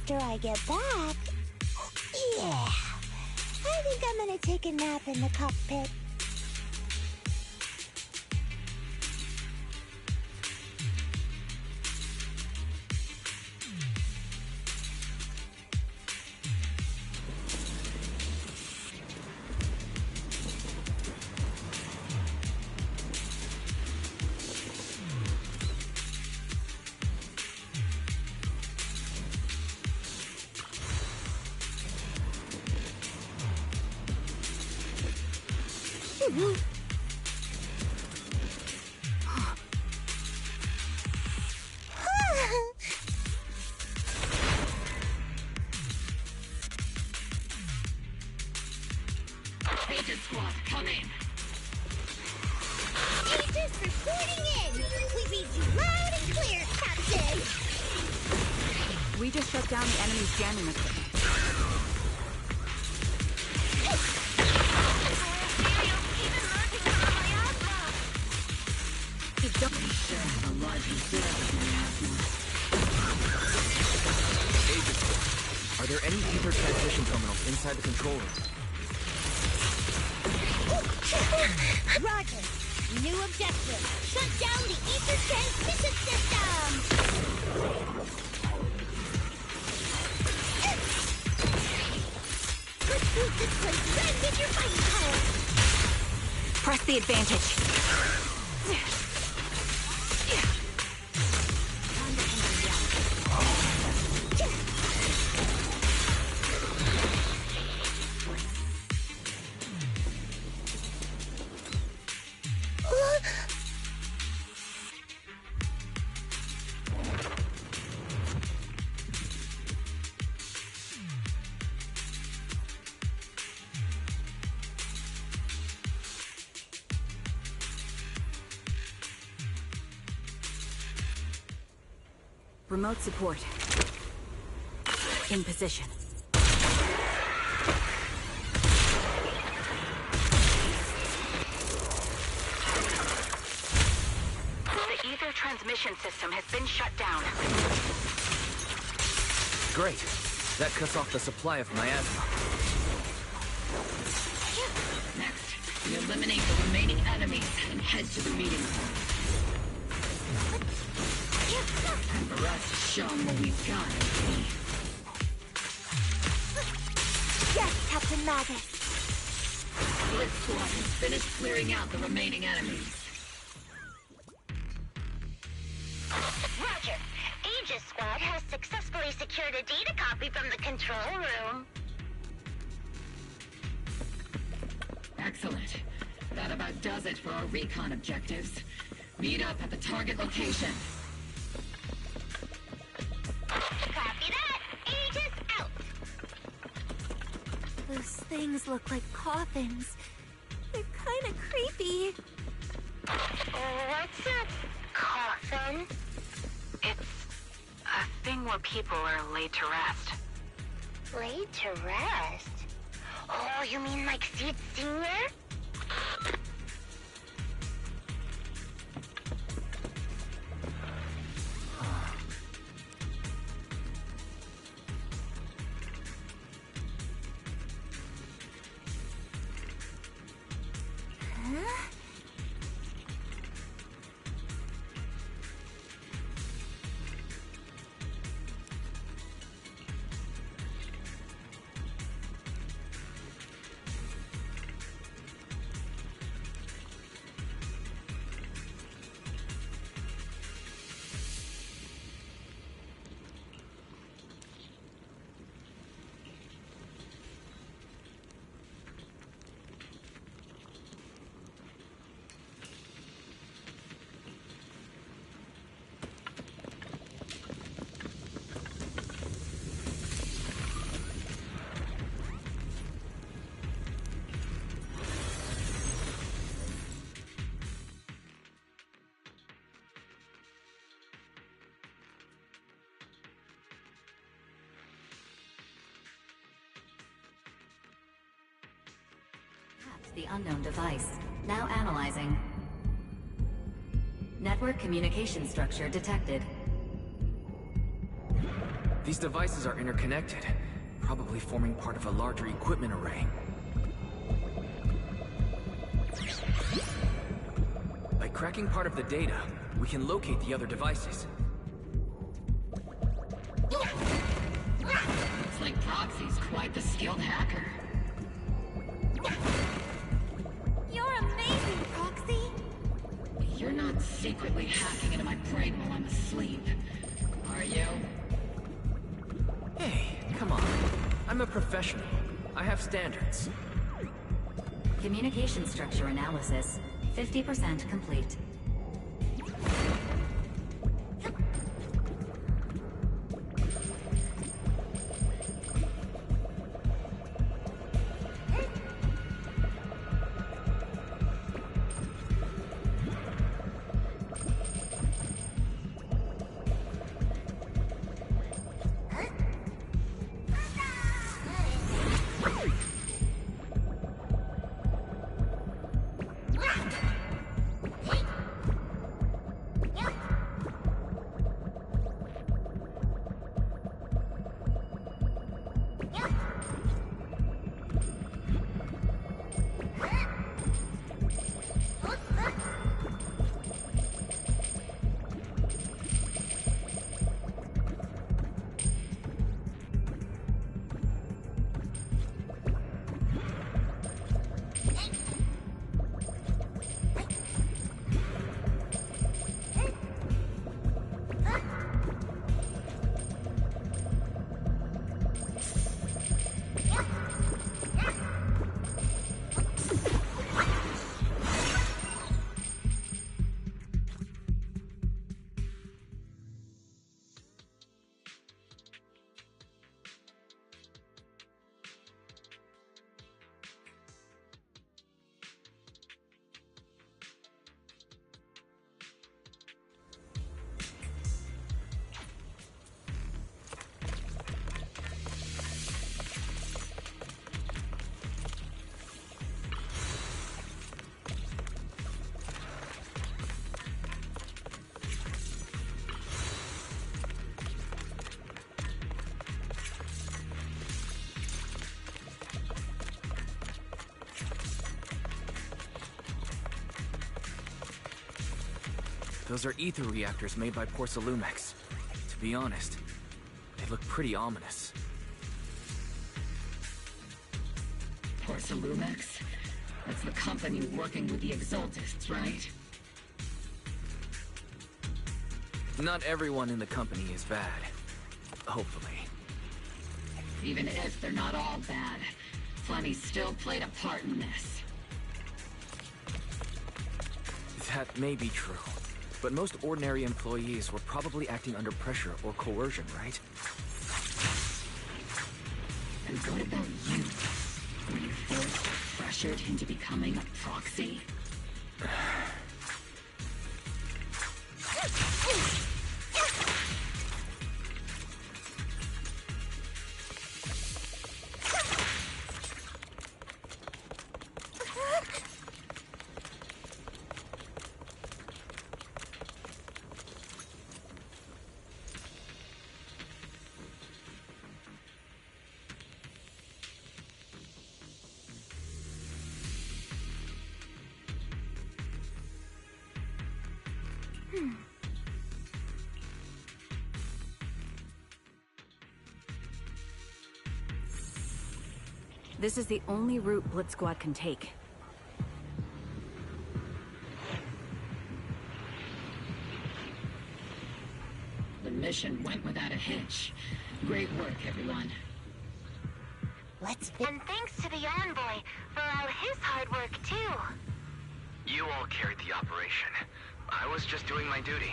after I get back. Yeah, I think I'm gonna take a nap in the cockpit. Aegis squad, come in. Aegis reporting in. We read you loud and clear, Captain. We just shut down the enemy's jamming equipment. Are there any ether transmission terminals inside the control room? Roger. New objective. Shut down the ether transmission system. Let's move this place and get your fighting power. Press the advantage. Remote support. In position. The ether transmission system has been shut down. Great. That cuts off the supply of miasma. Next, we eliminate the remaining enemies and head to the meeting room. And for us to show them what we've got. Yes, Captain Magus. Blitz squad has finished clearing out the remaining enemies. Roger. Aegis Squad has successfully secured a data copy from the control room. Excellent. That about does it for our recon objectives. Meet up at the target location. Copy that. Aegis out. Those things look like coffins. They're kind of creepy. What's a coffin? It's a thing where people are laid to rest. Laid to rest? Oh, you mean like Seed Senior? The unknown device. Now analyzing. Network communication structure detected. These devices are interconnected, probably forming part of a larger equipment array. By cracking part of the data, we can locate the other devices. Looks like Proxy's quite the skilled hacker. You're amazing, Proxy! You're not secretly hacking into my brain while I'm asleep, are you? Hey, come on. I'm a professional. I have standards. Communication structure analysis, 50% complete. Those are ether reactors made by Porcelumex. To be honest, they look pretty ominous. Porcelumex? That's the company working with the Exaltists, right? Not everyone in the company is bad. Hopefully. Even if they're not all bad, plenty still played a part in this. That may be true. But most ordinary employees were probably acting under pressure or coercion, right? And what about you? Were you forced or pressured into becoming a proxy? This is the only route Blitz Squad can take. The mission went without a hitch. Great work, everyone. And thanks to the envoy for all his hard work, too. You all carried the operation. I was just doing my duty.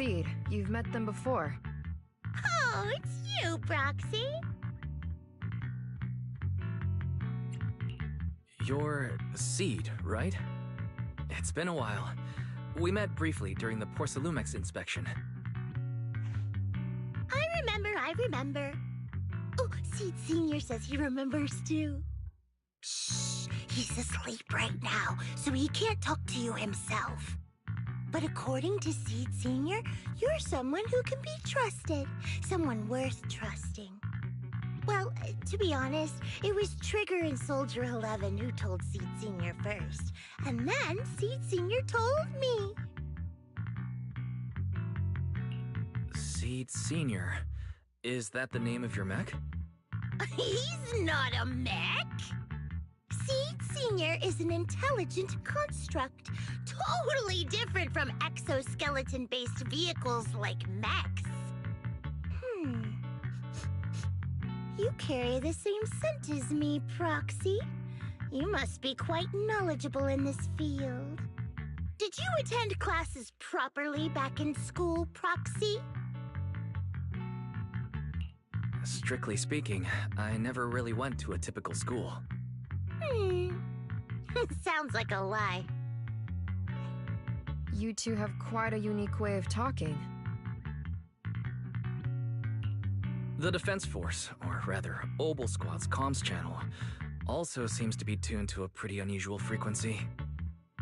Seed, you've met them before. Oh, it's you, Proxy. You're Seed, right? It's been a while. We met briefly during the Porcelumex inspection. I remember. Oh, Seed Senior says he remembers too. Shh, he's asleep right now, so he can't talk to you himself. But according to Seed Senior, you're someone who can be trusted. Someone worth trusting. Well, to be honest, it was Trigger and Soldier 11 who told Seed Senior first. And then Seed Senior told me. Seed Senior. Is that the name of your mech? He's not a mech. Seed Senior is an intelligent construct, totally different from exoskeleton-based vehicles like mechs. You carry the same scent as me, Proxy. You must be quite knowledgeable in this field. Did you attend classes properly back in school, Proxy? Strictly speaking, I never really went to a typical school. Sounds like a lie. You two have quite a unique way of talking. The Defense Force, or rather, Obel Squad's comms channel, also seems to be tuned to a pretty unusual frequency.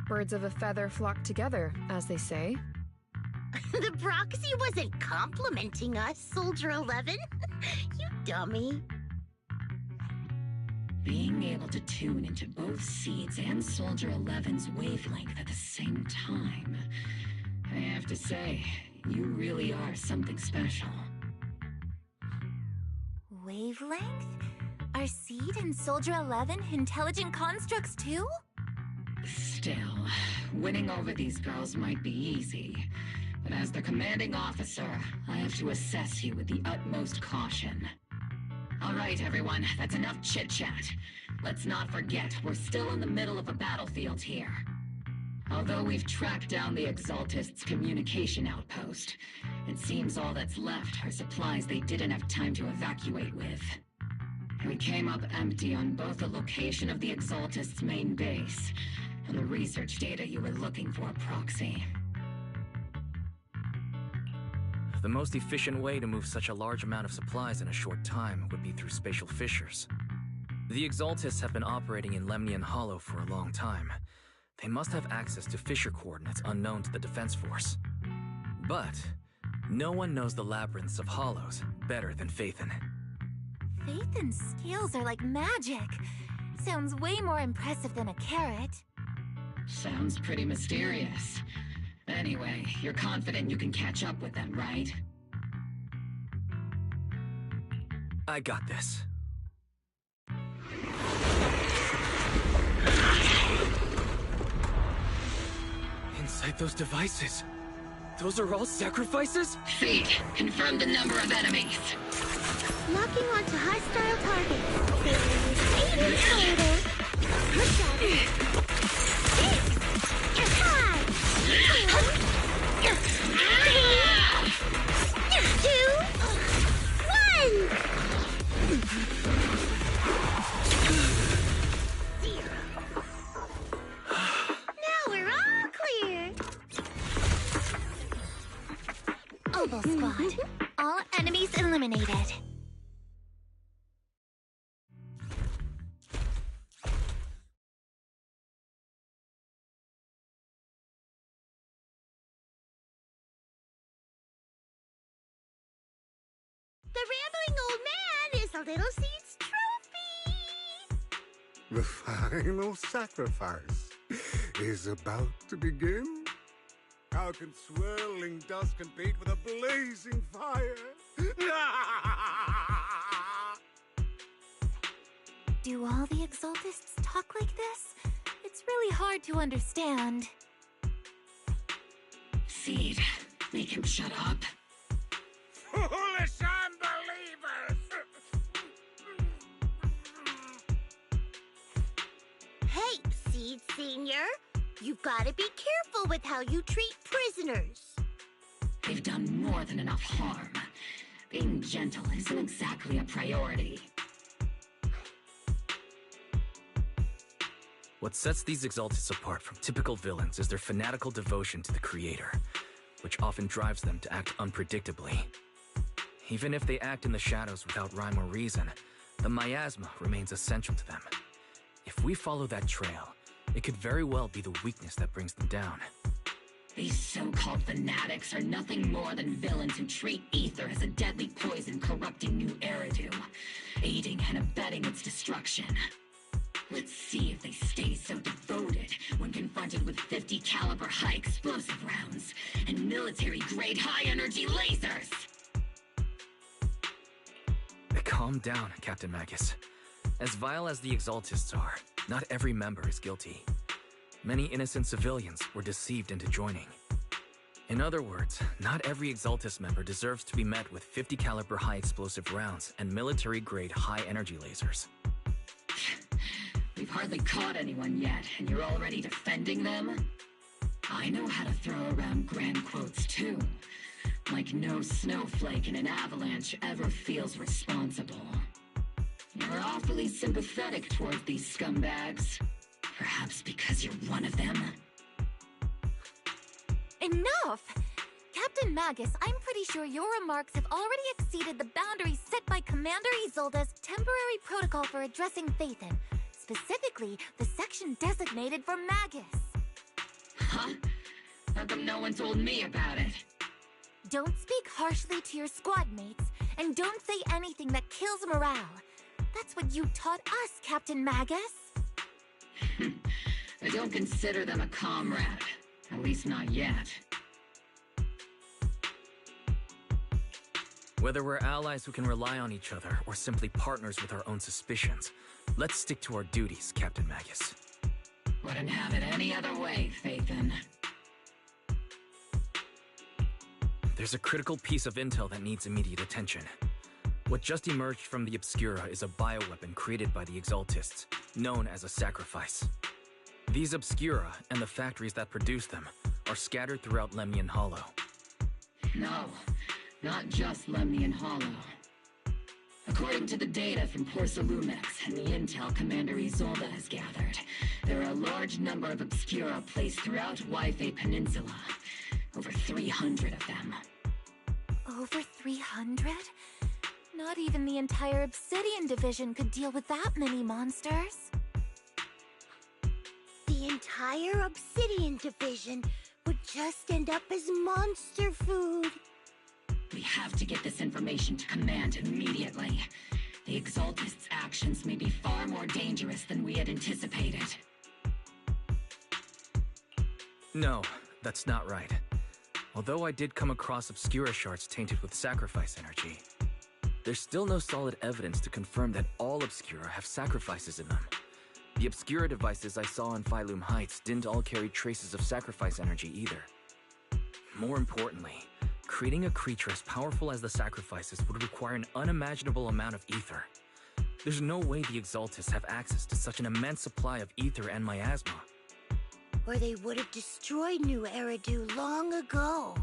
Birds of a feather flock together, as they say. The Proxy wasn't complimenting us, Soldier 11. You dummy. Being able to tune into both Seed's and Soldier 11's wavelength at the same time. I have to say, you really are something special. Wavelength? Are Seed and Soldier 11 intelligent constructs too? Still, winning over these girls might be easy. But as their commanding officer, I have to assess you with the utmost caution. All right, everyone, that's enough chit-chat. Let's not forget, we're still in the middle of a battlefield here. Although we've tracked down the Exaltists' communication outpost, it seems all that's left are supplies they didn't have time to evacuate with. We came up empty on both the location of the Exaltists' main base and the research data you were looking for, Proxy. The most efficient way to move such a large amount of supplies in a short time would be through spatial fissures. The Exaltists have been operating in Lemnian Hollow for a long time. They must have access to fissure coordinates unknown to the Defense Force. But no one knows the labyrinths of hollows better than Phaethon. Phaethon's skills are like magic. Sounds way more impressive than a carrot. Sounds pretty mysterious. Anyway, you're confident you can catch up with them, right? I got this. Inside those devices, those are all sacrifices? Seed, confirm the number of enemies. Locking onto hostile targets. There's 8 in total. Look at it. 6, 5, 4, 3, 2, 1. 0. Now we're all clear. Obel Squad. All enemies eliminated. The rambling old man is a little Seed's trophy. The final sacrifice is about to begin. How can swirling dust compete with a blazing fire? Do all the Exaltists talk like this? It's really hard to understand. Seed, make him shut up. Foolish unbelievers! Hey, Seed Senior, you've got to be careful with how you treat prisoners. They've done more than enough harm. Being gentle isn't exactly a priority. What sets these Exaltists apart from typical villains is their fanatical devotion to the Creator, which often drives them to act unpredictably. Even if they act in the shadows without rhyme or reason, the miasma remains essential to them. If we follow that trail, it could very well be the weakness that brings them down. These so-called fanatics are nothing more than villains who treat ether as a deadly poison corrupting new Eridu, aiding and abetting its destruction. Let's see if they stay so devoted when confronted with 50 caliber high explosive rounds and military-grade high-energy lasers! Calm down, Captain Magus. As vile as the Exaltists are, not every member is guilty. Many innocent civilians were deceived into joining. In other words, not every Exaltist member deserves to be met with 50 caliber high explosive rounds and military-grade high-energy lasers. We've hardly caught anyone yet, and you're already defending them? I know how to throw around grand quotes too. Like no snowflake in an avalanche ever feels responsible. You're awfully sympathetic towards these scumbags. Perhaps because you're one of them? Enough! Captain Magus, I'm pretty sure your remarks have already exceeded the boundaries set by Commander Isolde's temporary protocol for addressing Phaethon. Specifically, the section designated for Magus. Huh? How come no one told me about it? Don't speak harshly to your squad mates, and don't say anything that kills morale. That's what you taught us, Captain Magus. I don't consider them a comrade. At least not yet. Whether we're allies who can rely on each other or simply partners with our own suspicions, let's stick to our duties, Captain Magus. Wouldn't have it any other way, Phaethon. There's a critical piece of intel that needs immediate attention. What just emerged from the Obscura is a bioweapon created by the Exaltists, known as a sacrifice. These Obscura, and the factories that produce them, are scattered throughout Lemnian Hollow. No, not just Lemnian Hollow. According to the data from Porcelumex and the intel Commander Isolde has gathered, there are a large number of Obscura placed throughout Wife Peninsula. Over 300 of them. Over 300? Not even the entire Obsidian Division could deal with that many monsters. The entire Obsidian Division would just end up as monster food. We have to get this information to Command immediately. The Exaltists' actions may be far more dangerous than we had anticipated. No, that's not right. Although I did come across Obscura shards tainted with sacrifice energy, there's still no solid evidence to confirm that all Obscura have sacrifices in them. The Obscura devices I saw on Phylum Heights didn't all carry traces of sacrifice energy either. More importantly, creating a creature as powerful as the sacrifices would require an unimaginable amount of ether. There's no way the Exaltists have access to such an immense supply of ether and miasma. Or they would have destroyed New Eridu long ago.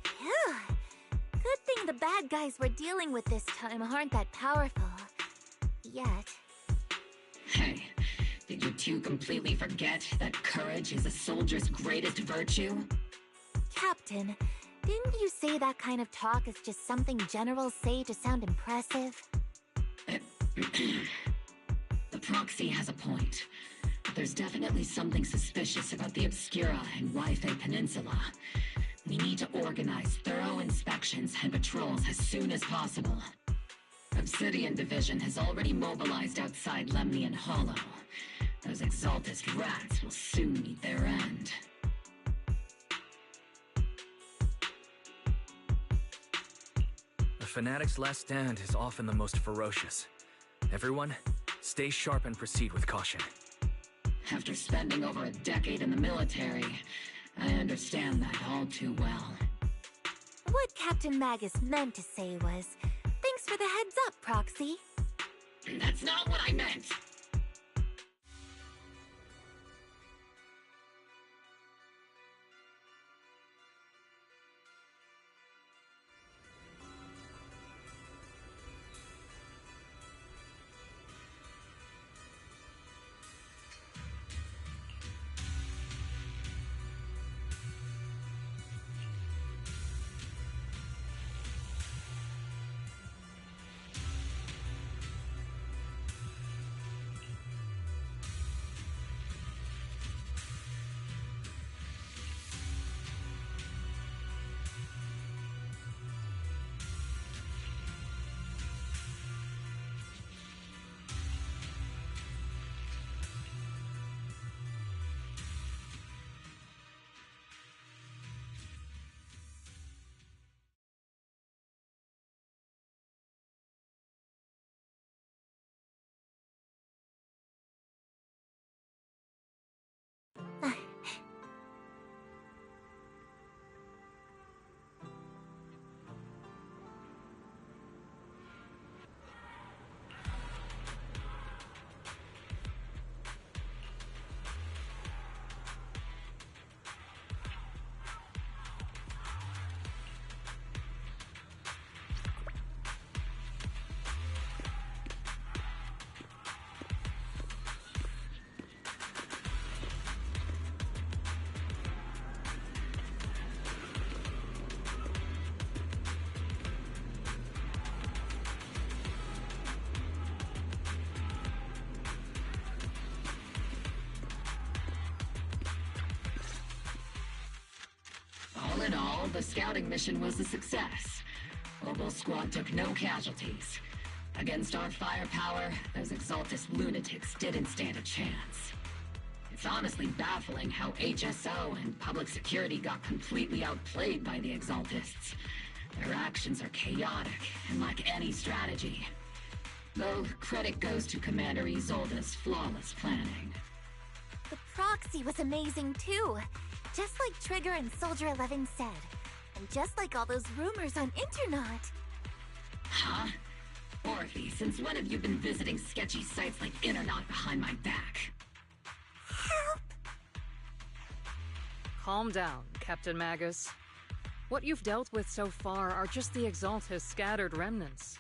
Phew. Good thing the bad guys we're dealing with this time aren't that powerful. Yet. Hey, did you two completely forget that courage is a soldier's greatest virtue? Captain, didn't you say that kind of talk is just something generals say to sound impressive? The proxy has a point. But there's definitely something suspicious about the Obscura and Wife Peninsula. We need to organize thorough inspections and patrols as soon as possible. Obsidian Division has already mobilized outside Lemnian Hollow. Those Exaltist rats will soon meet their end. A fanatic's last stand is often the most ferocious. Everyone, stay sharp and proceed with caution. After spending over a decade in the military, I understand that all too well. What Captain Magus meant to say was, thanks for the heads up, Proxy. That's not what I meant! all, the scouting mission was a success. Obel's squad took no casualties. Against our firepower, those Exaltus lunatics didn't stand a chance. It's honestly baffling how HSO and public security got completely outplayed by the Exaltists. Their actions are chaotic and lack any strategy. Though credit goes to Commander Isolde's flawless planning. The proxy was amazing too. Just like Trigger and Soldier 11 said. And just like all those rumors on internet. Huh? Orphe, since when have you been visiting sketchy sites like Internet behind my back? Help! Calm down, Captain Magus. What you've dealt with so far are just the Exaltus scattered remnants.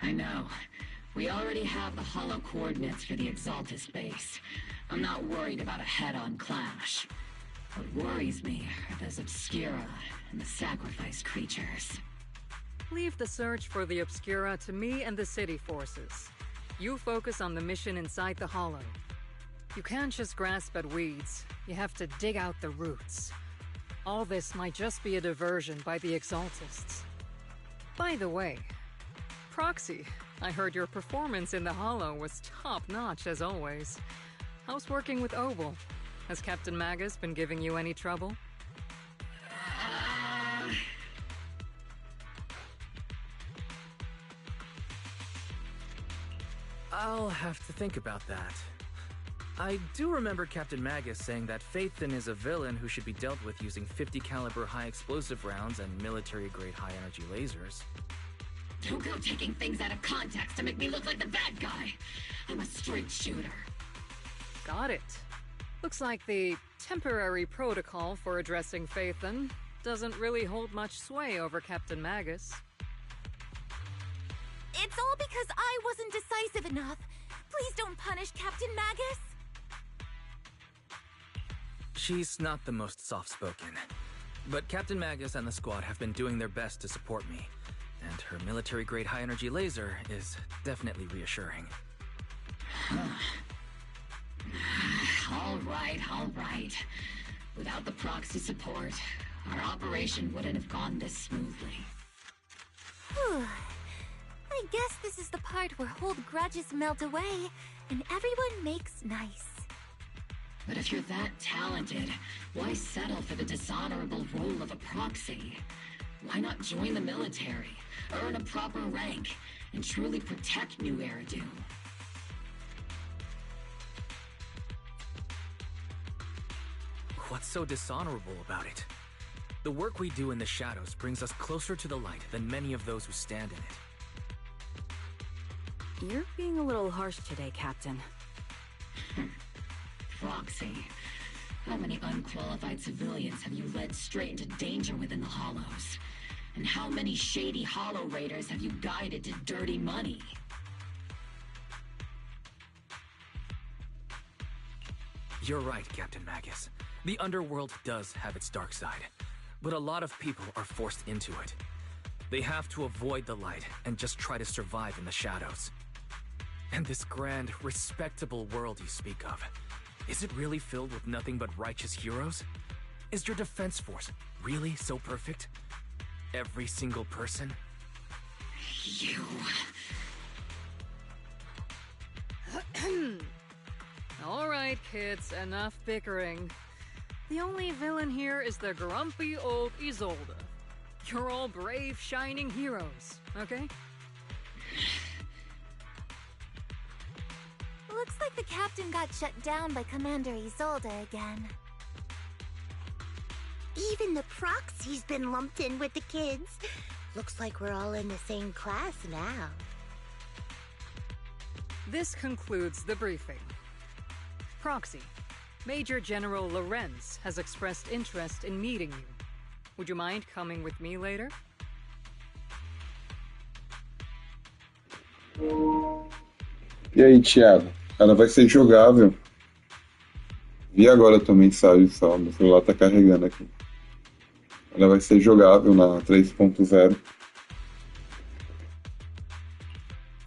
I know. We already have the hollow coordinates for the Exaltus base. I'm not worried about a head-on clash. What worries me are those Obscura and the sacrifice creatures. Leave the search for the Obscura to me and the city forces. You focus on the mission inside the Hollow. You can't just grasp at weeds. You have to dig out the roots. All this might just be a diversion by the Exaltists. By the way, Proxy, I heard your performance in the Hollow was top-notch as always. How's working with Obel? Has Captain Magus been giving you any trouble? I'll have to think about that. I do remember Captain Magus saying that Phaethon is a villain who should be dealt with using 50 caliber high explosive rounds and military-grade high-energy lasers. Don't go taking things out of context to make me look like the bad guy. I'm a straight shooter. Got it. Looks like the temporary protocol for addressing Phaethon doesn't really hold much sway over Captain Magus. It's all because I wasn't decisive enough. Please don't punish Captain Magus. She's not the most soft-spoken. But Captain Magus and the squad have been doing their best to support me. And her military-grade high-energy laser is definitely reassuring. All right. Without the proxy support, our operation wouldn't have gone this smoothly. Whew. I guess this is the part where old grudges melt away and everyone makes nice. But if you're that talented, why settle for the dishonorable role of a proxy? Why not join the military, earn a proper rank, and truly protect New Eridu? What's so dishonorable about it? The work we do in the shadows brings us closer to the light than many of those who stand in it. You're being a little harsh today, Captain. Proxy, how many unqualified civilians have you led straight into danger within the Hollows? And how many shady Hollow Raiders have you guided to dirty money? You're right, Captain Magus. The underworld does have its dark side, but a lot of people are forced into it. They have to avoid the light and just try to survive in the shadows. And this grand, respectable world you speak of, is it really filled with nothing but righteous heroes? Is your defense force really so perfect? Every single person? You... All right, kids, enough bickering. The only villain here is the grumpy old Isolde. You're all brave, shining heroes, okay? Looks like the captain got shut down by Commander Isolde again. Even the proxy's been lumped in with the kids. Looks like we're all in the same class now. This concludes the briefing. Proxy, Major General Lorenz has expressed interest in meeting you. Would you mind coming with me later? E aí, Thiago? Ela vai ser jogável. Vi agora a tua mensagem só, meu celular tá carregando aqui. Ela vai ser jogável na 3.0.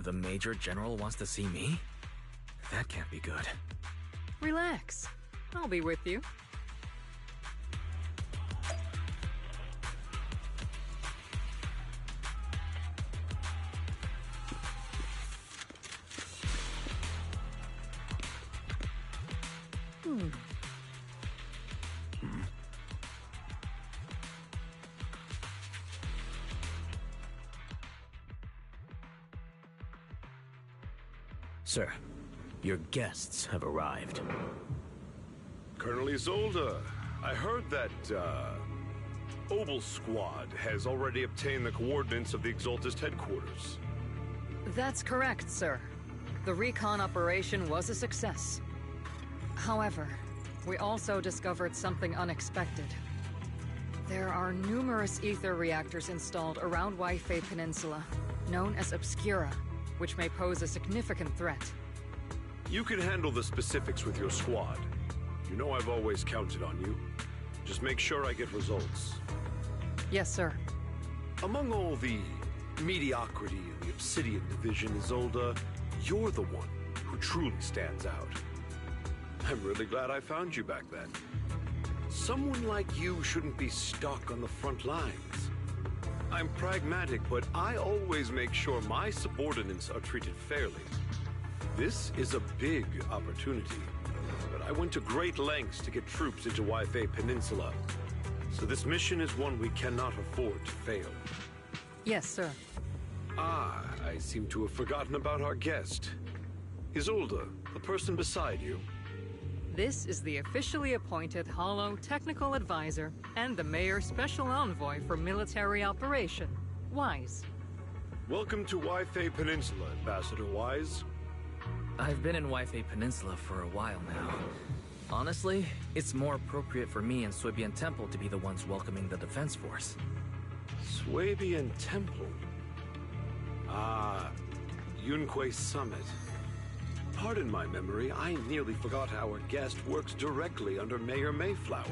The Major General wants to see me? That can't be good. Relax. I'll be with you. Sir, your guests have arrived. Colonel Isolde, I heard that, Obel Squad has already obtained the coordinates of the Exaltist headquarters. That's correct, sir. The recon operation was a success. However, we also discovered something unexpected. There are numerous ether reactors installed around Waifei Peninsula, known as Obscura, which may pose a significant threat. You can handle the specifics with your squad. You know I've always counted on you. Just make sure I get results. Yes, sir. Among all the mediocrity in the Obsidian Division, Isolde, you're the one who truly stands out. I'm really glad I found you back then. Someone like you shouldn't be stuck on the front lines. I'm pragmatic, but I always make sure my subordinates are treated fairly. This is a big opportunity, but I went to great lengths to get troops into Waifei Peninsula. So this mission is one we cannot afford to fail. Yes, sir. Ah, I seem to have forgotten about our guest. Isolde, the person beside you. This is the officially appointed Hollow Technical Advisor and the Mayor's Special Envoy for Military Operation, Wise. Welcome to Waifei Peninsula, Ambassador Wise. I've been in Waifei Peninsula for a while now. Honestly, it's more appropriate for me and Swabian Temple to be the ones welcoming the Defense Force. Swabian Temple? Ah, Yunque Summit. Pardon my memory, I nearly forgot our guest works directly under Mayor Mayflower.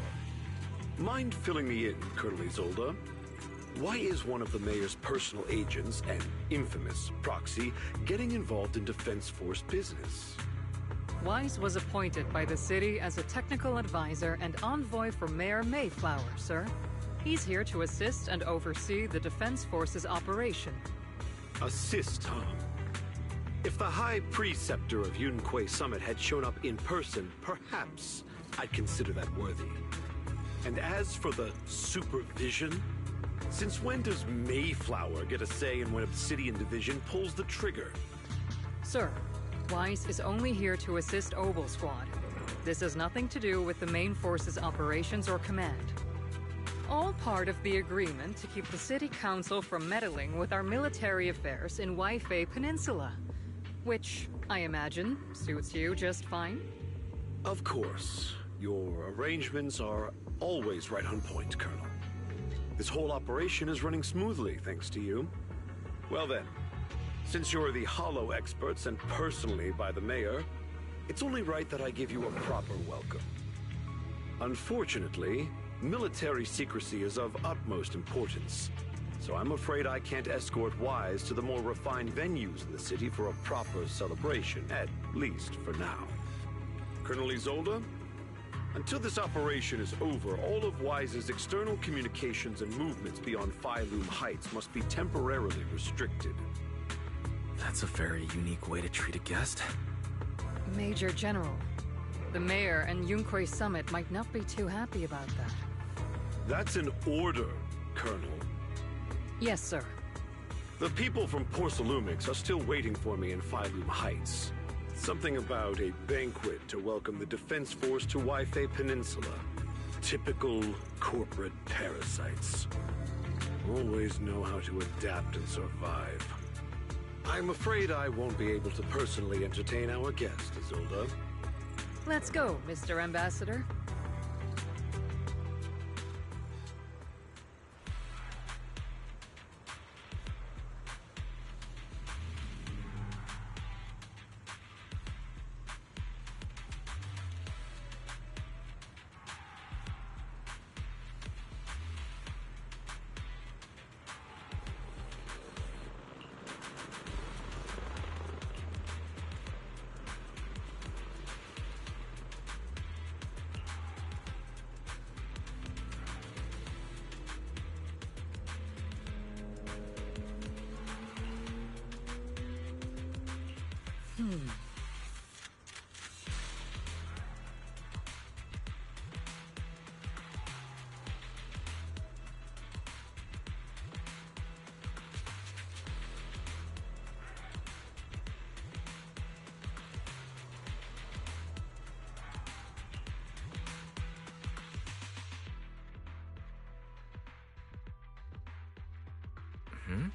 Mind filling me in, Colonel Isolde? Why is one of the Mayor's personal agents, an infamous proxy, getting involved in Defense Force business? Wise was appointed by the city as a technical advisor and envoy for Mayor Mayflower, sir. He's here to assist and oversee the Defense Force's operation. Assist, huh? If the High Preceptor of Yunque Summit had shown up in person, perhaps I'd consider that worthy. And as for the supervision, since when does Mayflower get a say in when Obsidian Division pulls the trigger? Sir, Wise is only here to assist Obel Squad. This has nothing to do with the main force's operations or command. All part of the agreement to keep the City Council from meddling with our military affairs in Waifei Peninsula. Which, I imagine, suits you just fine? Of course. Your arrangements are always right on point, Colonel. This whole operation is running smoothly, thanks to you. Well then, since you're the Hollow experts and personally by the Mayor, it's only right that I give you a proper welcome. Unfortunately, military secrecy is of utmost importance. So I'm afraid I can't escort Wise to the more refined venues in the city for a proper celebration, at least for now. Colonel Isolde, until this operation is over, all of Wise's external communications and movements beyond Fireemblem Heights must be temporarily restricted. That's a very unique way to treat a guest. Major General, the Mayor and Yunque Summit might not be too happy about that. That's an order, Colonel. Yes, sir. The people from Porcelumix are still waiting for me in Fireemblem Heights. Something about a banquet to welcome the Defense Force to Waifei Peninsula. Typical corporate parasites. Always know how to adapt and survive. I'm afraid I won't be able to personally entertain our guest, Isolde. Let's go, Mr. Ambassador. Hmm?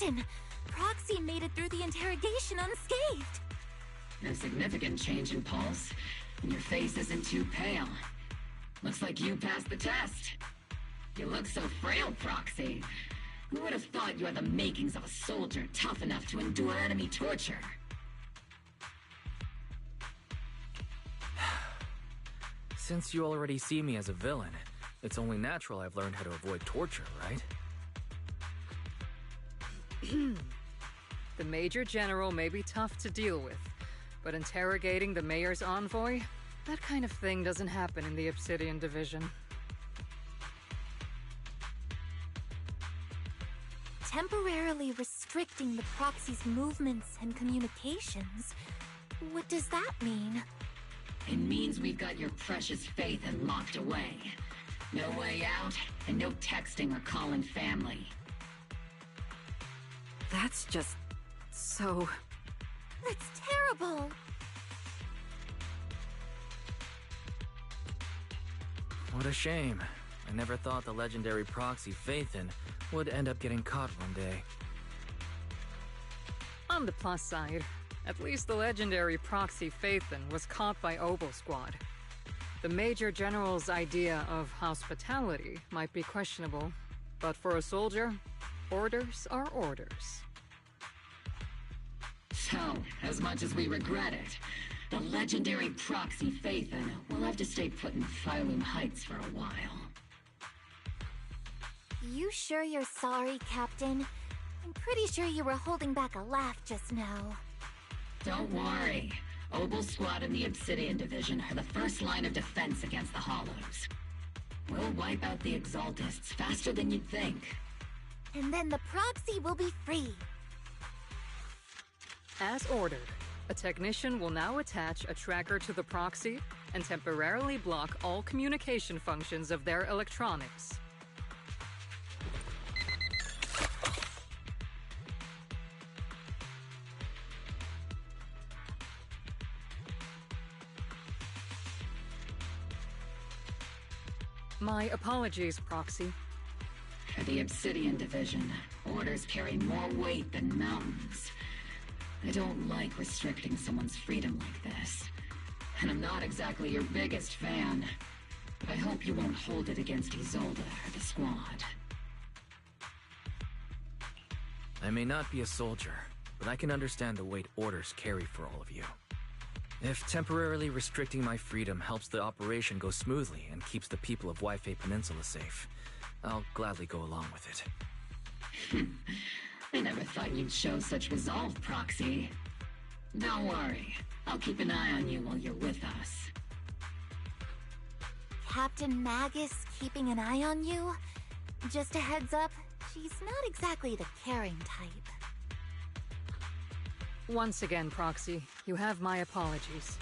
Captain, Proxy made it through the interrogation unscathed. No significant change in pulse, and your face isn't too pale. Looks like you passed the test. You look so frail, Proxy. Who would have thought you had the makings of a soldier tough enough to endure enemy torture? Since you already see me as a villain, it's only natural I've learned how to avoid torture, right? The Major General may be tough to deal with, but interrogating the Mayor's envoy? That kind of thing doesn't happen in the Obsidian Division. Temporarily restricting the Proxy's movements and communications? What does that mean? It means we've got your precious Phaethon locked away. No way out, and no texting or calling family. That's just... so... That's terrible! What a shame. I never thought the legendary proxy Phaethon would end up getting caught one day. On the plus side, at least the legendary proxy Phaethon was caught by Obel Squad. The Major General's idea of hospitality might be questionable, but for a soldier, orders are orders. So, as much as we regret it, the legendary proxy Phaethon will have to stay put in Phylum Heights for a while. You sure you're sorry, Captain? I'm pretty sure you were holding back a laugh just now. Don't worry. Obel Squad and the Obsidian Division are the first line of defense against the Hollows. We'll wipe out the Exaltists faster than you'd think. And then the proxy will be free. As ordered, a technician will now attach a tracker to the proxy and temporarily block all communication functions of their electronics. My apologies, Proxy. For the Obsidian Division, orders carry more weight than mountains. I don't like restricting someone's freedom like this. And I'm not exactly your biggest fan. But I hope you won't hold it against Isolde or the squad. I may not be a soldier, but I can understand the weight orders carry for all of you. If temporarily restricting my freedom helps the operation go smoothly and keeps the people of Waifei Peninsula safe, I'll gladly go along with it. I never thought you'd show such resolve, Proxy. Don't worry. I'll keep an eye on you while you're with us. Captain Magus keeping an eye on you? Just a heads up, she's not exactly the caring type. Once again, Proxy, you have my apologies.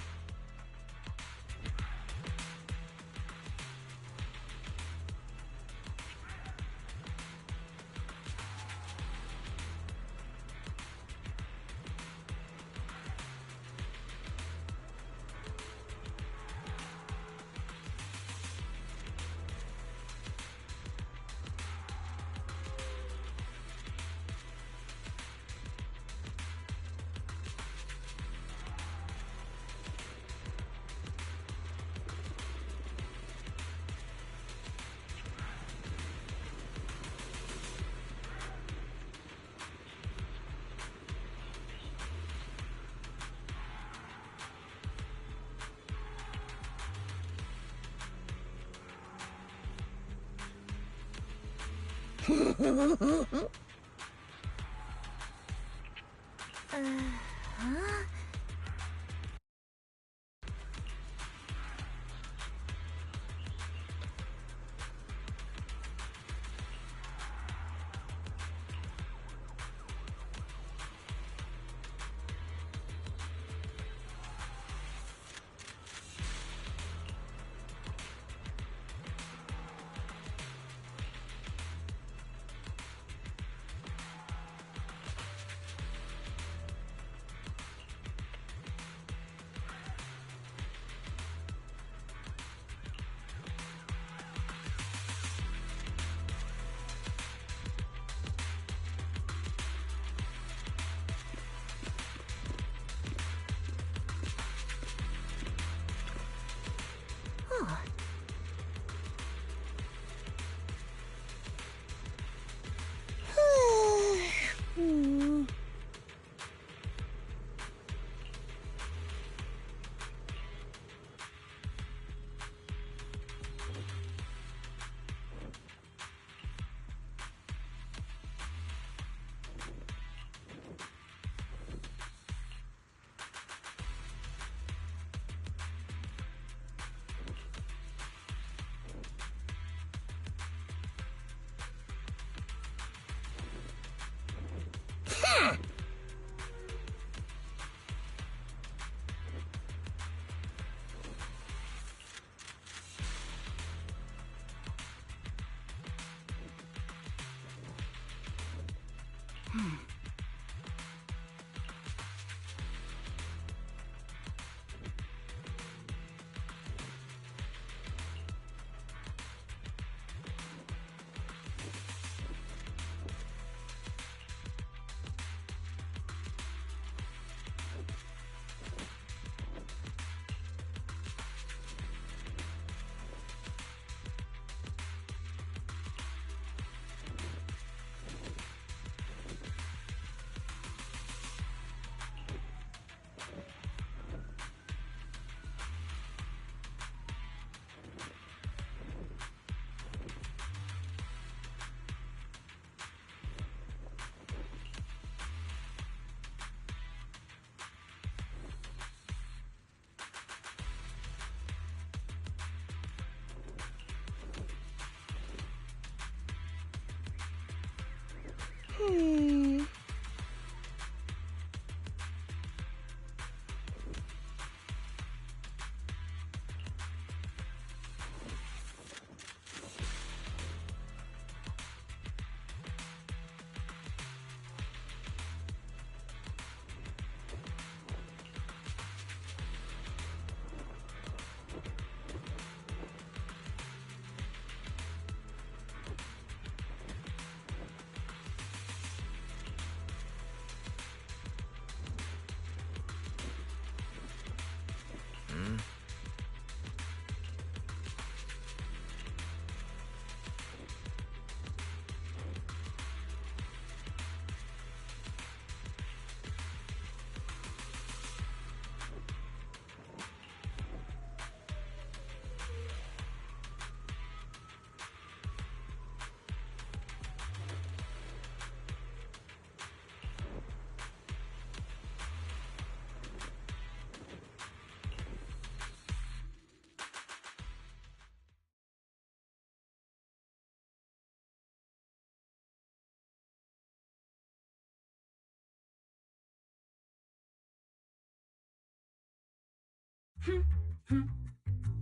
Huh?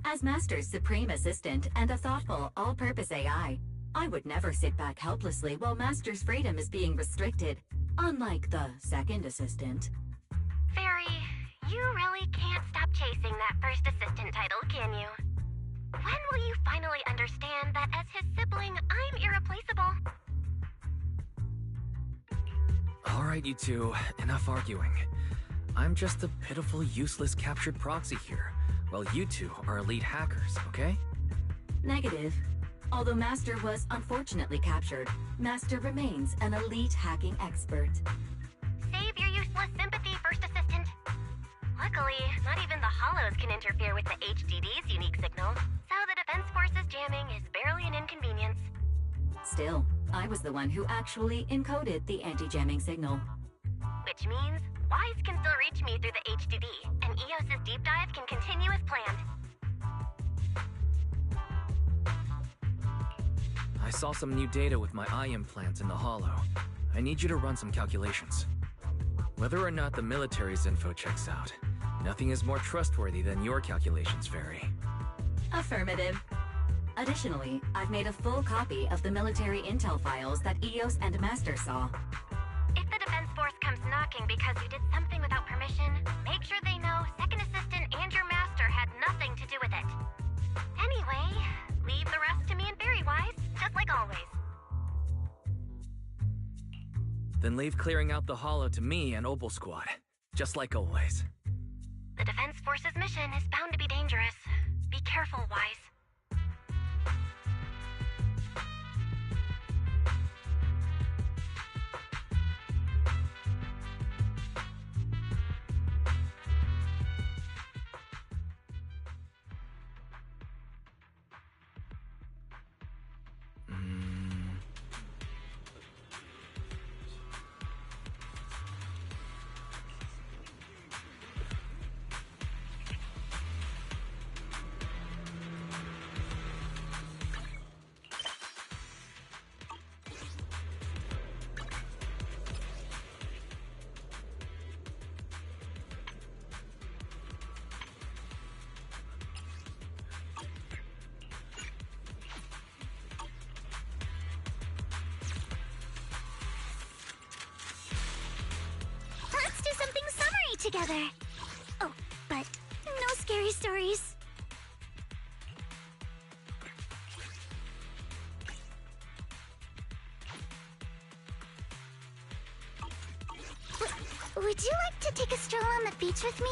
As Master's supreme assistant and a thoughtful, all-purpose AI, I would never sit back helplessly while Master's freedom is being restricted, unlike the second assistant. Fairy, you really can't stop chasing that first assistant title, can you? When will you finally understand that as his sibling, I'm irreplaceable? Alright, you two, enough arguing. I'm just a pitiful, useless captured proxy here, while you two are elite hackers, okay? Negative. Although Master was unfortunately captured, Master remains an elite hacking expert. Save your useless sympathy, First Assistant. Luckily, not even the Hollows can interfere with the HDD's unique signal, so the Defense Force's jamming is barely an inconvenience. Still, I was the one who actually encoded the anti-jamming signal. Which means Wise can still reach me through the HDD, and EOS's deep dive can continue as planned. I saw some new data with my eye implants in the Hollow. I need you to run some calculations. Whether or not the military's info checks out, nothing is more trustworthy than your calculations, Fairy. Affirmative. Additionally, I've made a full copy of the military intel files that EOS and Master saw. If the Defense Force comes knocking because you did something without permission, make sure they know Second Assistant and your Master had nothing to do with it. Anyway, leave the rest to me and Fairy Wise, just like always. Then leave clearing out the Hollow to me and Opal Squad, just like always. The Defense Force's mission is bound to be dangerous. Be careful, Wise. Let's do something summery together. Oh, but no scary stories. Would you like to take a stroll on the beach with me?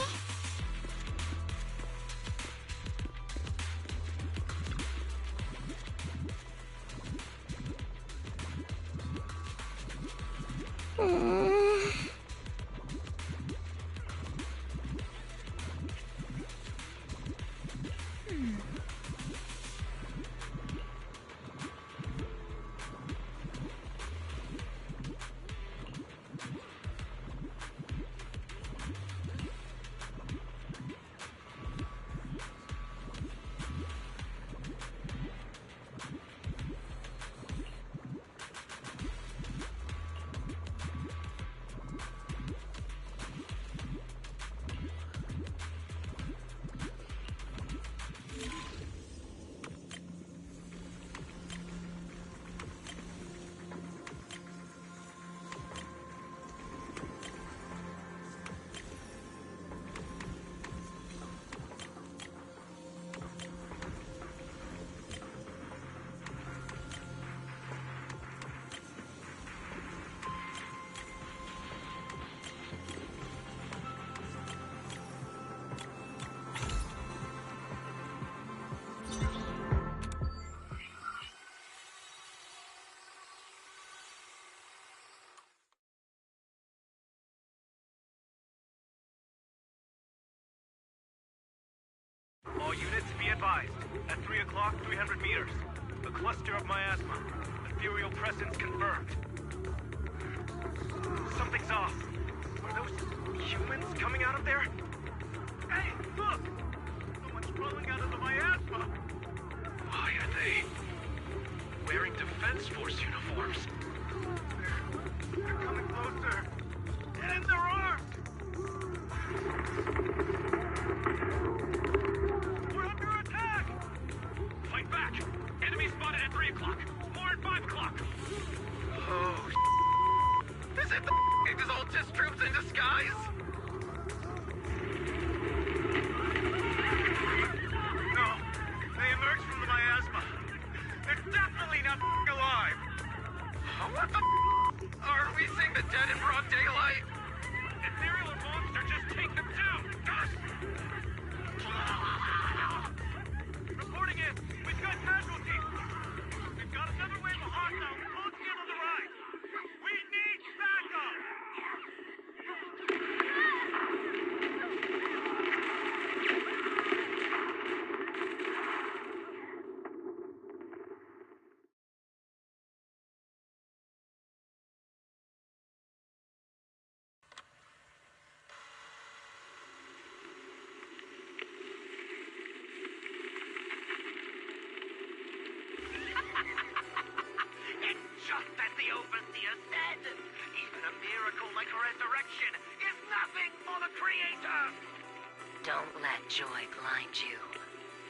units, be advised. At 3 o'clock, 300 meters. A cluster of miasma. Ethereal presence confirmed. Something's off. Are those humans coming out of there? Hey, look! Someone's crawling out of the miasma! Why are they wearing Defense Force uniforms? They're coming closer. And they're armed! We're under attack! Fight back! Enemy spotted at 3 o'clock. More at 5 o'clock. Oh, is it the Exaltis troops in disguise? No, they emerged from the miasma. They're definitely not alive. What the are we seeing the dead in broad daylight? Ethereal or monster, just take them down! Reporting in, we've got casualties. We've got another wave of hostiles closing in on the right. We need backup! Just as the Overseer said, even a miracle like resurrection is nothing for the Creator! Don't let joy blind you,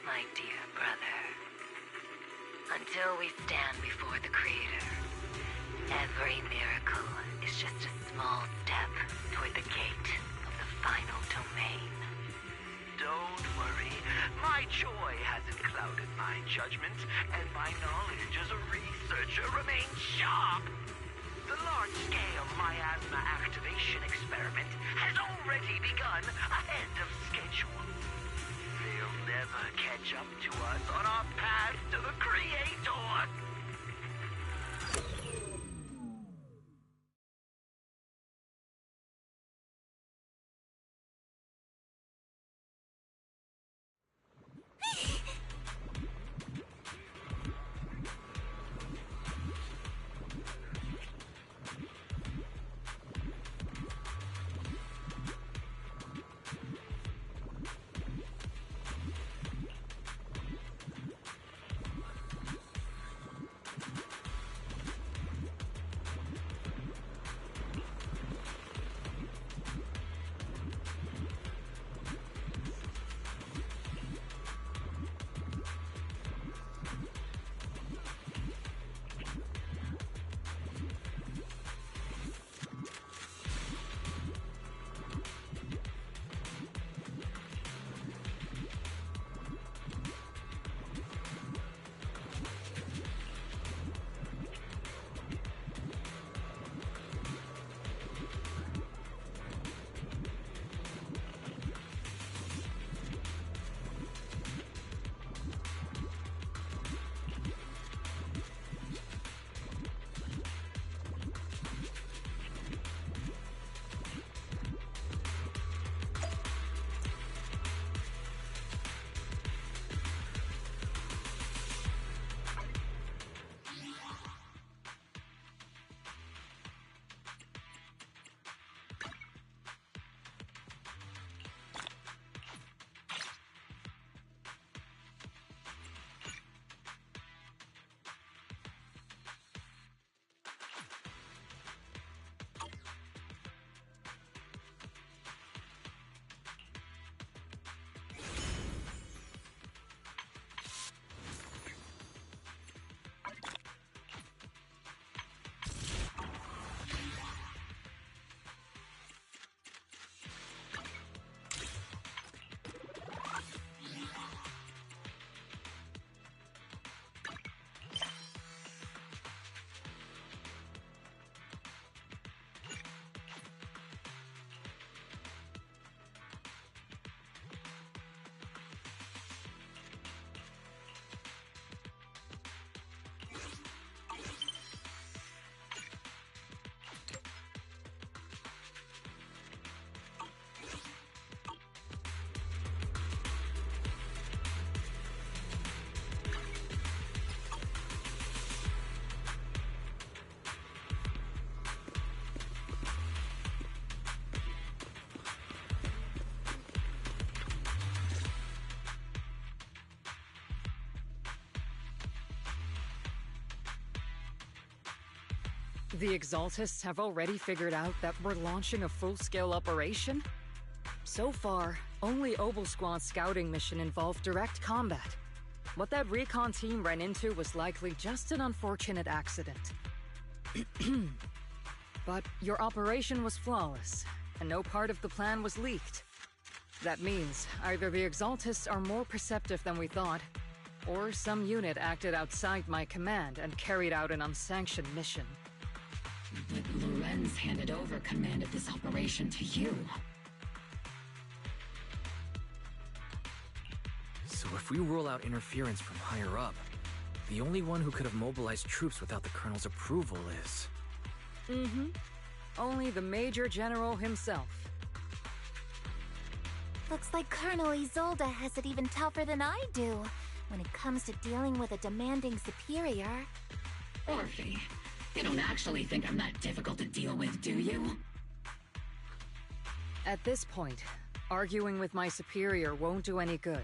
my dear brother. Until we stand before the Creator, every miracle is just a small step toward the gate of the final domain. Don't worry, my joy hasn't clouded my judgment, and my knowledge as a researcher remains sharp. The large-scale miasma activation experiment has already begun ahead of schedule. They'll never catch up to us on our path to the Creator. The Exaltists have already figured out that we're launching a full-scale operation? So far, only Obel Squad's scouting mission involved direct combat. What that recon team ran into was likely just an unfortunate accident. But your operation was flawless, and no part of the plan was leaked. That means either the Exaltists are more perceptive than we thought, or some unit acted outside my command and carried out an unsanctioned mission. But Lorenz handed over command of this operation to you. So if we rule out interference from higher up, the only one who could have mobilized troops without the Colonel's approval is... Only the Major General himself. Looks like Colonel Isolde has it even tougher than I do when it comes to dealing with a demanding superior. Orphe, you don't actually think I'm that difficult to deal with, do you? At this point, arguing with my superior won't do any good.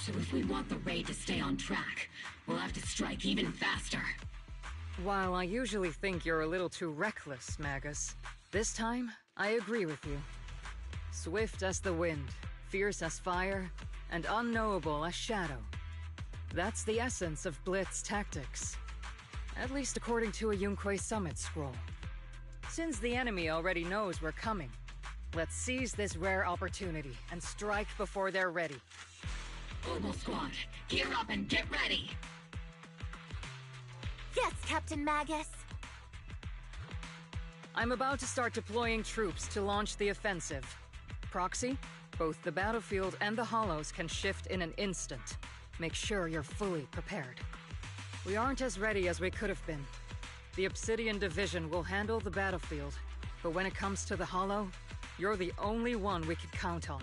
So if we want the raid to stay on track, we'll have to strike even faster. While I usually think you're a little too reckless, Magus, this time, I agree with you. Swift as the wind, fierce as fire, and unknowable as shadow. That's the essence of Blitz tactics. At least according to a Yunque Summit scroll. Since the enemy already knows we're coming, let's seize this rare opportunity and strike before they're ready. Obel Squad, gear up and get ready! Yes, Captain Magus! I'm about to start deploying troops to launch the offensive. Proxy, both the battlefield and the hollows can shift in an instant. Make sure you're fully prepared. We aren't as ready as we could have been. The Obsidian Division will handle the battlefield, but when it comes to the hollow, you're the only one we can count on.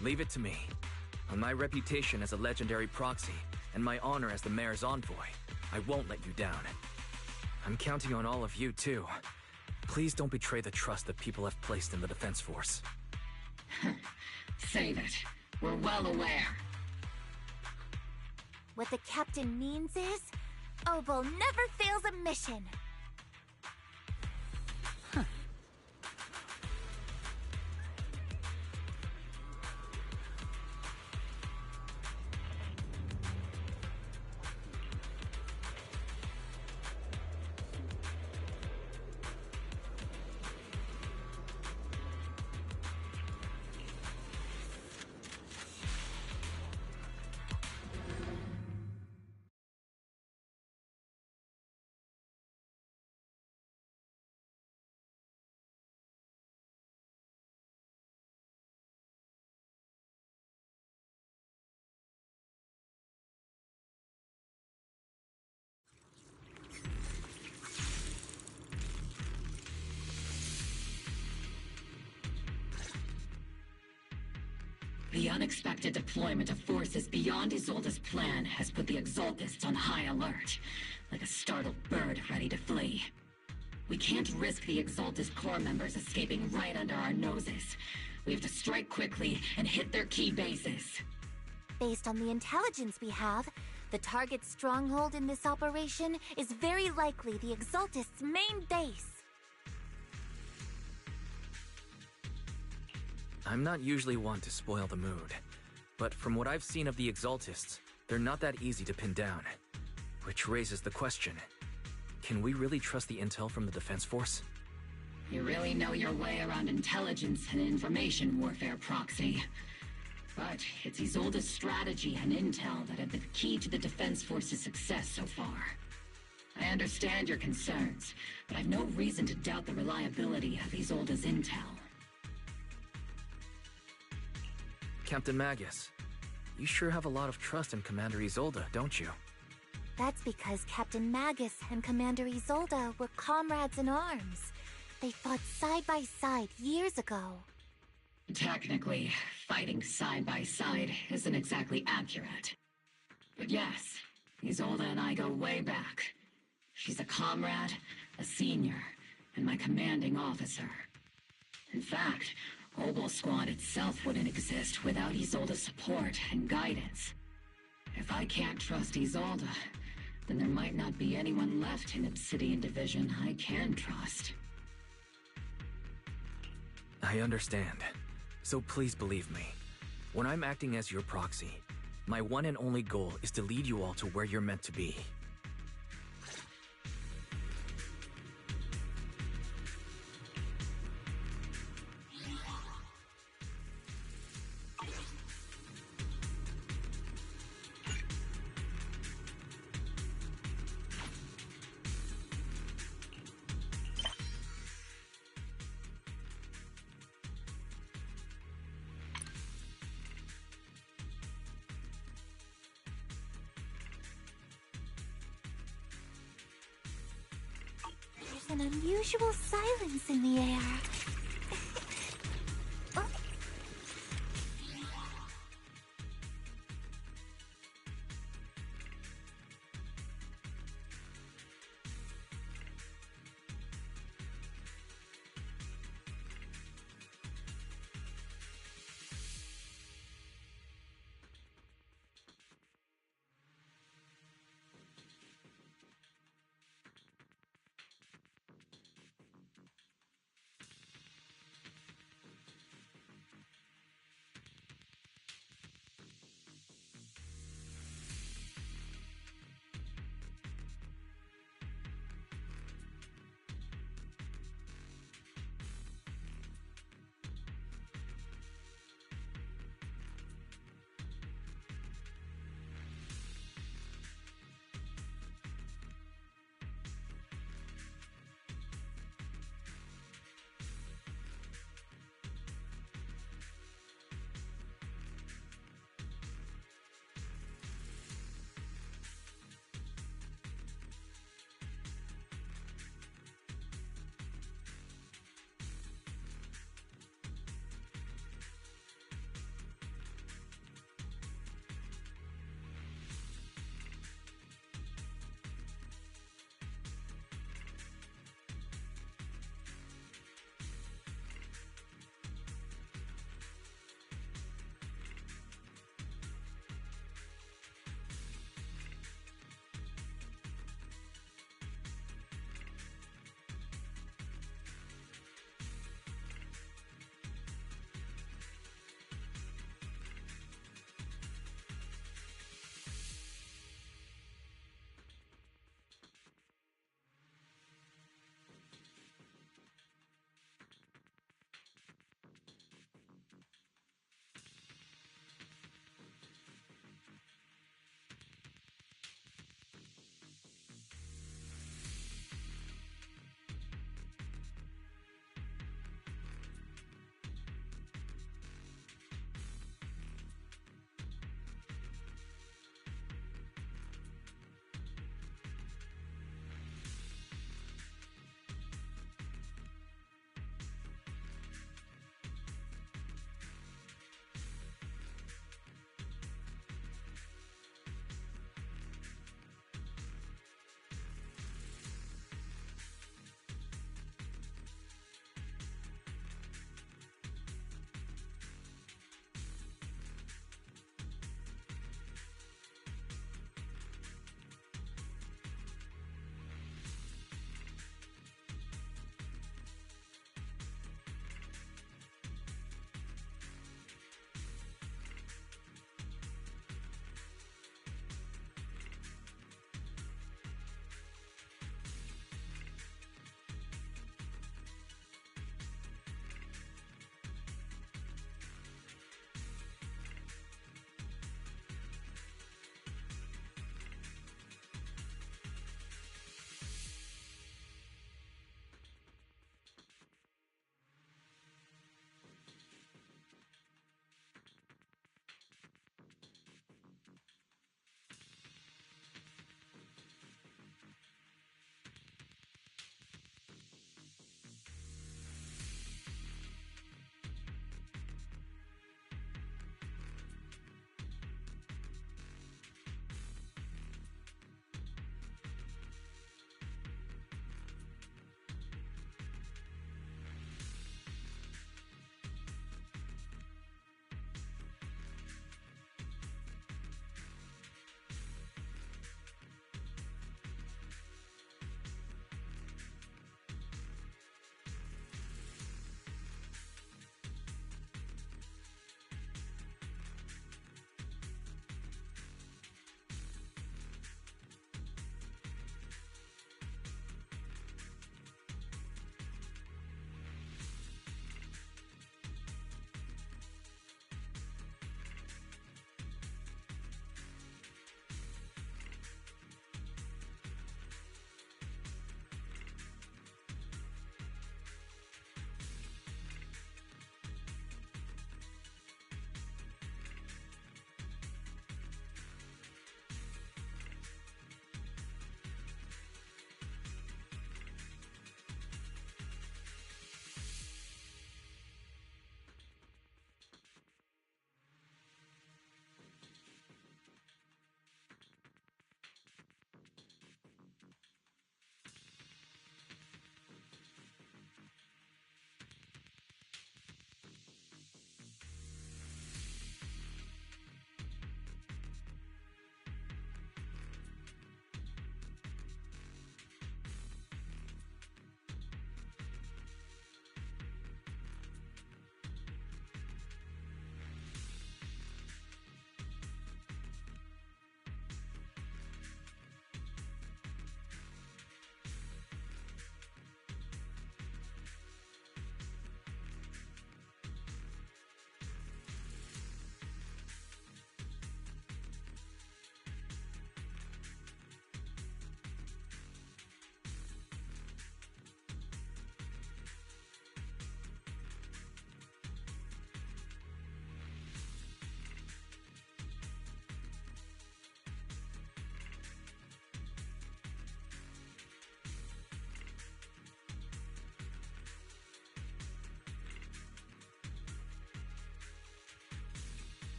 Leave it to me. On my reputation as a legendary proxy, and my honor as the mayor's envoy, I won't let you down. I'm counting on all of you, too. Please don't betray the trust that people have placed in the Defense Force. Save it. We're well aware. What the captain means is, Obel never fails a mission. The unexpected deployment of forces beyond Isolde's plan has put the Exaltists on high alert, like a startled bird ready to flee. We can't risk the Exaltist Corps members escaping right under our noses. We have to strike quickly and hit their key bases. Based on the intelligence we have, the target's stronghold in this operation is very likely the Exaltists' main base. I'm not usually one to spoil the mood, but from what I've seen of the Exaltists, they're not that easy to pin down. Which raises the question, can we really trust the intel from the Defense Force? You really know your way around intelligence and information warfare, Proxy. But it's Isolde's strategy and intel that have been key to the Defense Force's success so far. I understand your concerns, but I've no reason to doubt the reliability of Isolde's intel. Captain Magus, you sure have a lot of trust in Commander Isolde, don't you? That's because Captain Magus and Commander Isolde were comrades in arms. They fought side by side years ago. Technically, fighting side by side isn't exactly accurate. But yes, Isolde and I go way back. She's a comrade, a senior, and my commanding officer. In fact, Obel Squad itself wouldn't exist without Isolde's support and guidance. If I can't trust Isolde, then there might not be anyone left in Obsidian Division I can trust. I understand. So please believe me. When I'm acting as your proxy, my one and only goal is to lead you all to where you're meant to be. There's an unusual silence in the air. Oh.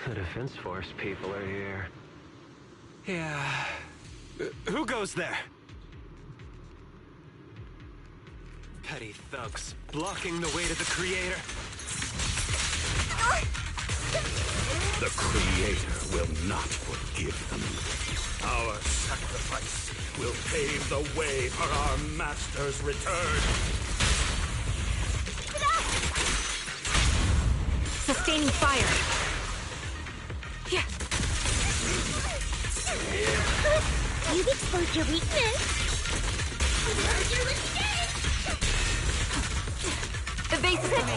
The Defense Force people are here. Yeah. Who goes there? Petty thugs, blocking the way to the Creator. The Creator will not forgive them. Our sacrifice will pave the way for our Master's return. Sustaining fire. Yeah. You've exposed your weakness. Evasive.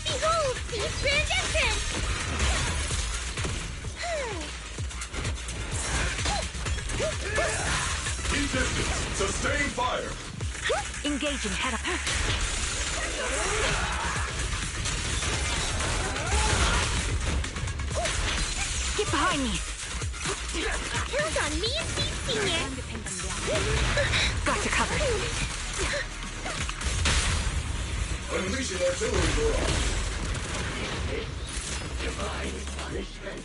Behold, these transitions! Keep distance. Sustain fire. Engaging head up. Get behind me. Kills on me and Steve Senior. Got you covered. Unleashing artillery barrage. Divine punishment.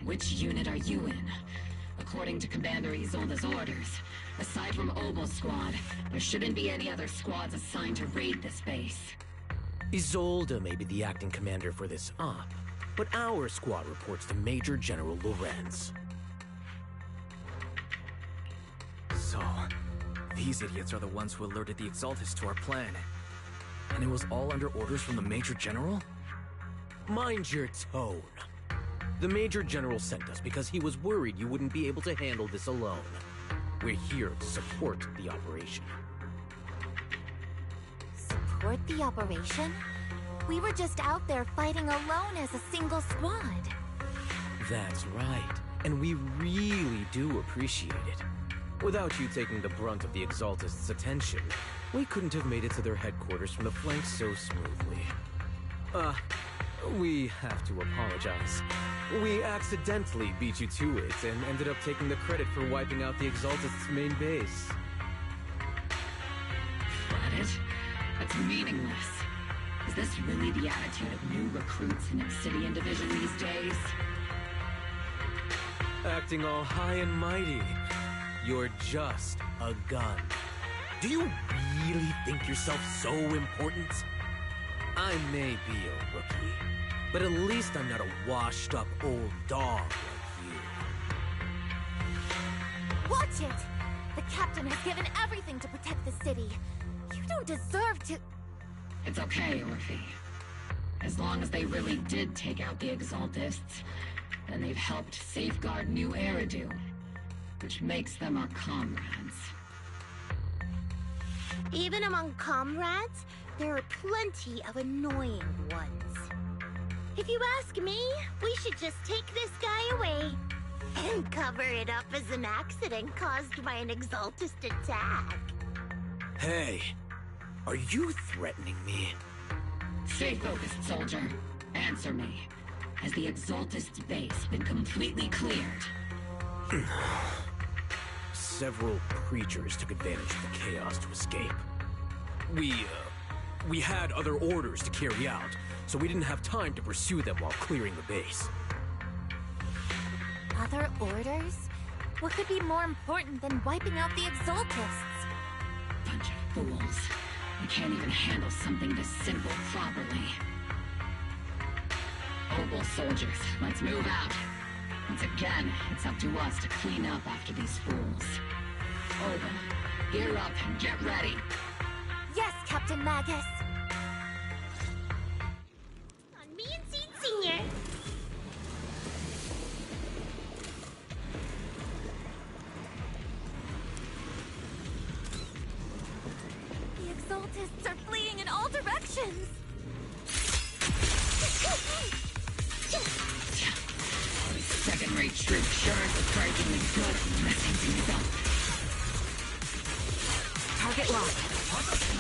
Which unit are you in? According to Commander Isolde's orders, aside from Obel's squad, there shouldn't be any other squads assigned to raid this base. Isolde may be the acting commander for this op, but our squad reports to Major General Lorenz. So, these idiots are the ones who alerted the Exaltis to our plan. And it was all under orders from the Major General? Mind your tone. The Major General sent us because he was worried you wouldn't be able to handle this alone. We're here to support the operation. Support the operation? We were just out there fighting alone as a single squad. That's right, and we really do appreciate it. Without you taking the brunt of the Exaltists' attention, we couldn't have made it to their headquarters from the flank so smoothly. We have to apologize. We accidentally beat you to it and ended up taking the credit for wiping out the Exaltists' main base. Credit? That's meaningless. Is this really the attitude of new recruits in Obsidian Division these days? Acting all high and mighty. You're just a gun. Do you really think yourself so important? I may be a rookie, but at least I'm not a washed-up old dog like you. Watch it! The captain has given everything to protect the city. You don't deserve to... It's okay, Orphe. As long as they really did take out the Exaltists, then they've helped safeguard New Eridu, which makes them our comrades. Even among comrades, there are plenty of annoying ones. If you ask me, we should just take this guy away and cover it up as an accident caused by an Exaltist attack. Hey, are you threatening me? Stay focused, soldier. Answer me. Has the Exaltist's base been completely cleared? Several creatures took advantage of the chaos to escape. We had other orders to carry out, so we didn't have time to pursue them while clearing the base. Other orders? What could be more important than wiping out the Exaltists? Bunch of fools. They can't even handle something this simple properly. noble soldiers, let's move out. Once again, it's up to us to clean up after these fools. Olga, gear up and get ready. Yes, Captain Magus. On me and Seed Senior. The Exaltists are fleeing in all directions. Second-rate troops sure are surprisingly good at messing things up. Target locked.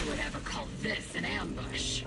Who would ever call this an ambush?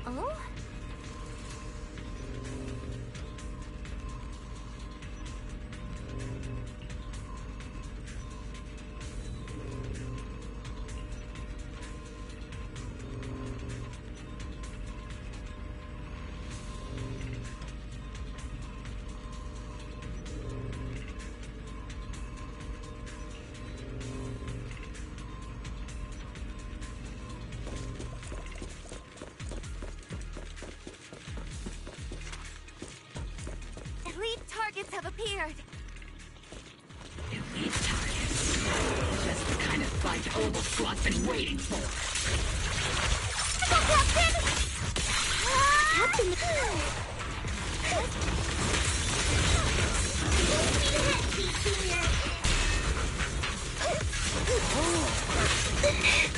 Oh? Elite targets have appeared. Elite targets. Just the kind of fight Oval Squad's been waiting for. Go, Captain! Captain!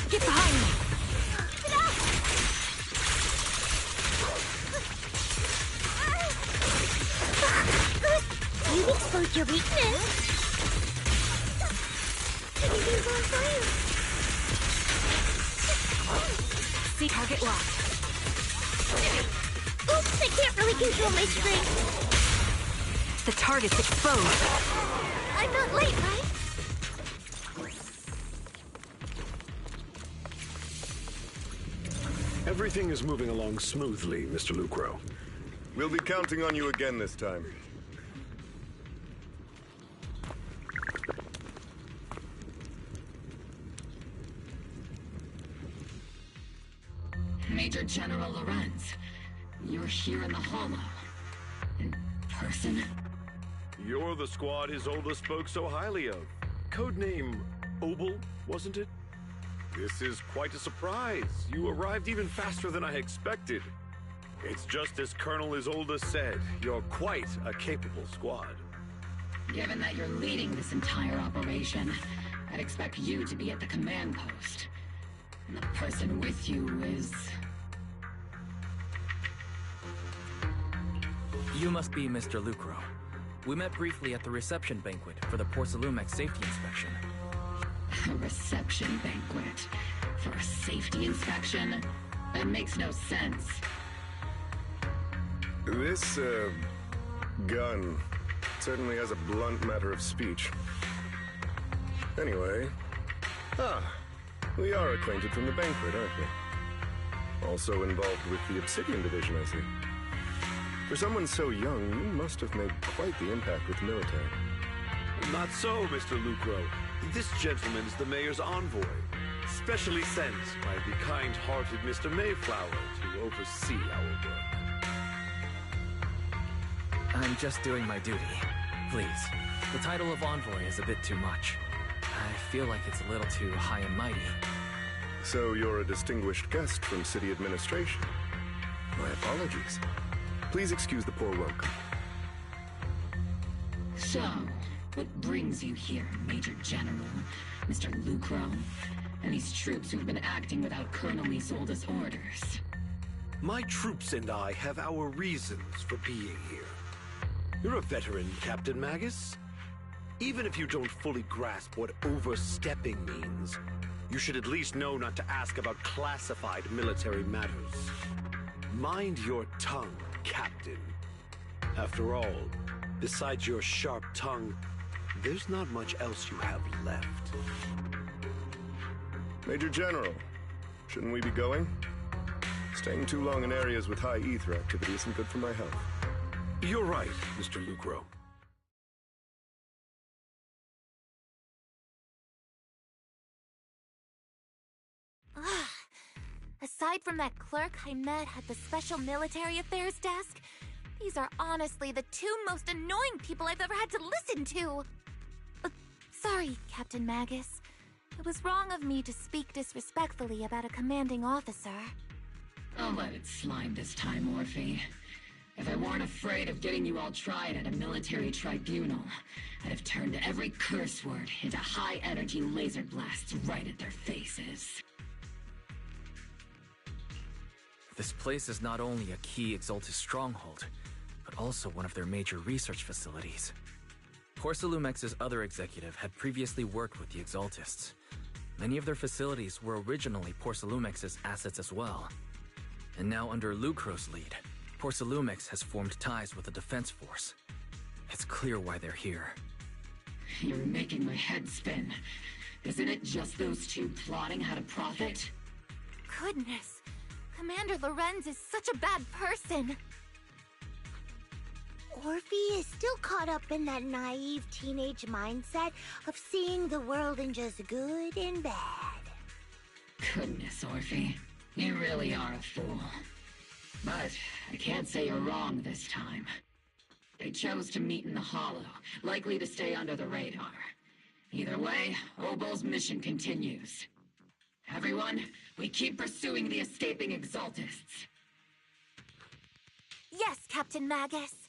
Get behind me! Get out! You've exposed your weakness. Everything's on fire. See target locked. Oops, I can't really control my strength. The target's exposed. I'm not late, right? Everything is moving along smoothly, Mr. Lucro. We'll be counting on you again this time. Major General Lorenz, you're here in the Hollow. In person? You're the squad Isolde spoke so highly of. Codename Obel, wasn't it? This is quite a surprise. You arrived even faster than I expected. It's just as Colonel Isolde said, you're quite a capable squad. Given that you're leading this entire operation, I'd expect you to be at the command post. And the person with you is... You must be Mr. Lucro. We met briefly at the reception banquet for the Porcelumex safety inspection. A reception banquet for a safety inspection? That makes no sense. This, gun certainly has a blunt matter of speech. Anyway, we are acquainted from the banquet, aren't we? Also involved with the Obsidian Division, I see. For someone so young, you must have made quite the impact with the military. Not so, Mr. Lucro. This gentleman is the mayor's envoy, specially sent by the kind-hearted Mr. Mayflower to oversee our work. I'm just doing my duty. Please. The title of envoy is a bit too much. I feel like it's a little too high and mighty. So you're a distinguished guest from city administration. My apologies. Please excuse the poor welcome. So, what brings you here, Major General, Mr. Lucro, and these troops who've been acting without Colonel Isolde's orders? My troops and I have our reasons for being here. You're a veteran, Captain Magus. Even if you don't fully grasp what overstepping means, you should at least know not to ask about classified military matters. Mind your tongue, Captain. After all, besides your sharp tongue, there's not much else you have left. Major General, shouldn't we be going? Staying too long in areas with high ether activity isn't good for my health. You're right, Mr. Lucro. Aside from that clerk I met at the Special Military Affairs desk, these are honestly the two most annoying people I've ever had to listen to. Sorry, Captain Magus. It was wrong of me to speak disrespectfully about a commanding officer. I'll let it slide this time, Orphe. If I weren't afraid of getting you all tried at a military tribunal, I'd have turned every curse word into high-energy laser blasts right at their faces. This place is not only a key Exaltis stronghold, but also one of their major research facilities. Porcelumex's other executive had previously worked with the Exaltists. Many of their facilities were originally Porcelumex's assets as well. And now under Lucro's lead, Porcelumex has formed ties with the defense force. It's clear why they're here. You're making my head spin. Isn't it just those two plotting how to profit? Goodness, Commander Lorenz is such a bad person. Orphe is still caught up in that naive teenage mindset of seeing the world in just good and bad. Goodness, Orphe. You really are a fool. But I can't say you're wrong this time. They chose to meet in the Hollow, likely to stay under the radar. Either way, Obol's mission continues. Everyone, we keep pursuing the escaping Exaltists. Yes, Captain Magus.